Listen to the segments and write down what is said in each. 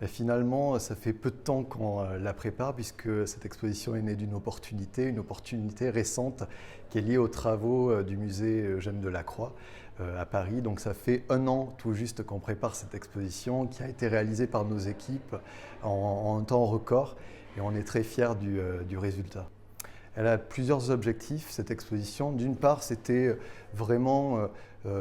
Et finalement, ça fait peu de temps qu'on la prépare puisque cette exposition est née d'une opportunité, une opportunité récente qui est liée aux travaux du musée Eugène Delacroix à Paris. Donc ça fait 1 an tout juste qu'on prépare cette exposition qui a été réalisée par nos équipes en un temps record et on est très fiers du résultat. Elle a plusieurs objectifs, cette exposition. D'une part, c'était vraiment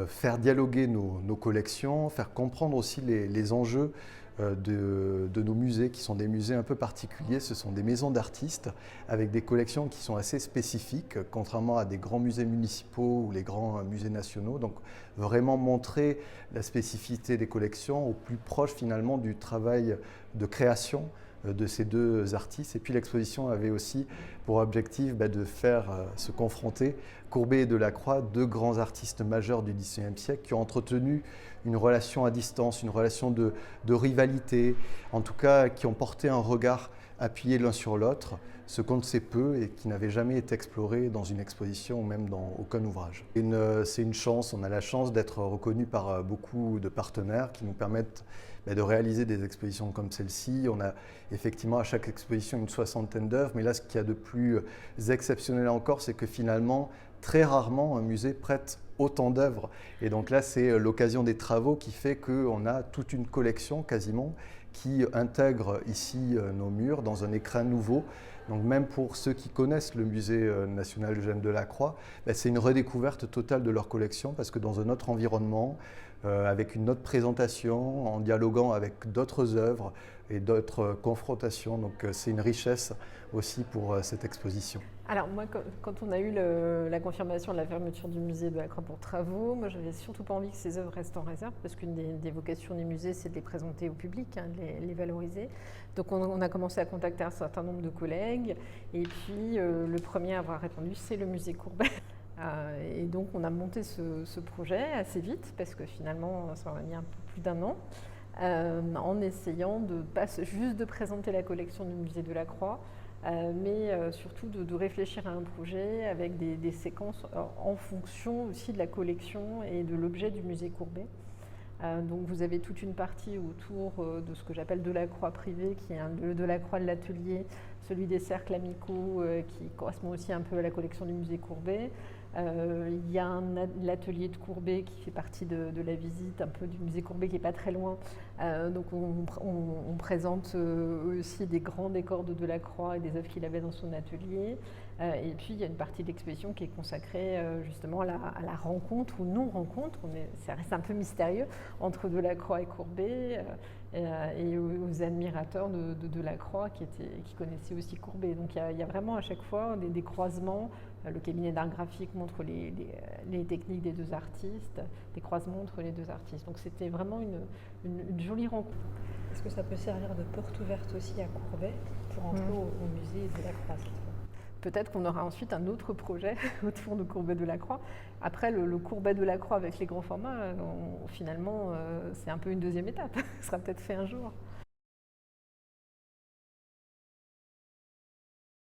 faire dialoguer nos collections, faire comprendre aussi les enjeux de nos musées, qui sont des musées un peu particuliers. Ce sont des maisons d'artistes avec des collections qui sont assez spécifiques, contrairement à des grands musées municipaux ou les grands musées nationaux. Donc vraiment montrer la spécificité des collections au plus proche finalement du travail de création de ces deux artistes. Et puis l'exposition avait aussi pour objectif de faire se confronter Courbet et Delacroix, deux grands artistes majeurs du XIXe siècle qui ont entretenu une relation à distance, une relation de rivalité, en tout cas qui ont porté un regard appuyé l'un sur l'autre, ce qu'on ne sait peu et qui n'avait jamais été exploré dans une exposition ou même dans aucun ouvrage. C'est une chance, on a la chance d'être reconnu par beaucoup de partenaires qui nous permettent de réaliser des expositions comme celle-ci. On a effectivement à chaque exposition une 60aine d'œuvres, mais là ce qu'il y a de plus exceptionnel encore, c'est que finalement, très rarement un musée prête autant d'œuvres. Et donc là, c'est l'occasion des travaux qui fait qu'on a toute une collection quasiment qui intègre ici nos murs dans un écrin nouveau. Donc même pour ceux qui connaissent le musée national Eugène Delacroix, c'est une redécouverte totale de leur collection parce que dans un autre environnement, avec une autre présentation, en dialoguant avec d'autres œuvres et d'autres confrontations. Donc c'est une richesse aussi pour cette exposition. Alors moi, quand on a eu la confirmation de la fermeture du musée Delacroix pour travaux, moi j'avais surtout pas envie que ces œuvres restent en réserve parce qu'une des vocations des musées c'est de les présenter au public, de les valoriser. Donc on a commencé à contacter un certain nombre de collègues et puis le premier à avoir répondu c'est le musée Courbet. Et donc on a monté ce projet assez vite parce que finalement ça a mis un peu plus d'1 an en essayant de pas juste de présenter la collection du musée Delacroix, mais surtout de réfléchir à un projet avec des séquences en fonction aussi de la collection et de l'objet du musée Courbet. Donc vous avez toute une partie autour de ce que j'appelle Delacroix privé, qui est le Delacroix de l'atelier, celui des cercles amicaux qui correspond aussi un peu à la collection du musée Courbet. Il y a l'atelier de Courbet qui fait partie de la visite un peu du musée Courbet qui n'est pas très loin. Donc on présente aussi des grands décors de Delacroix et des œuvres qu'il avait dans son atelier. Et puis il y a une partie de l'exposition qui est consacrée justement à la rencontre ou non-rencontre, ça reste un peu mystérieux, entre Delacroix et Courbet et aux admirateurs de Delacroix qui connaissaient aussi Courbet. Donc il y a vraiment à chaque fois des croisements. Le cabinet d'art graphique montre les techniques des deux artistes, des croisements entre les deux artistes. Donc c'était vraiment une jolie rencontre. Est-ce que ça peut servir de porte ouverte aussi à Courbet pour entrer au musée Delacroix cette fois ? Peut-être qu'on aura ensuite un autre projet autour de Courbet Delacroix. Après, le Courbet Delacroix avec les grands formats, finalement, c'est un peu une deuxième étape. Ce sera peut-être fait un jour.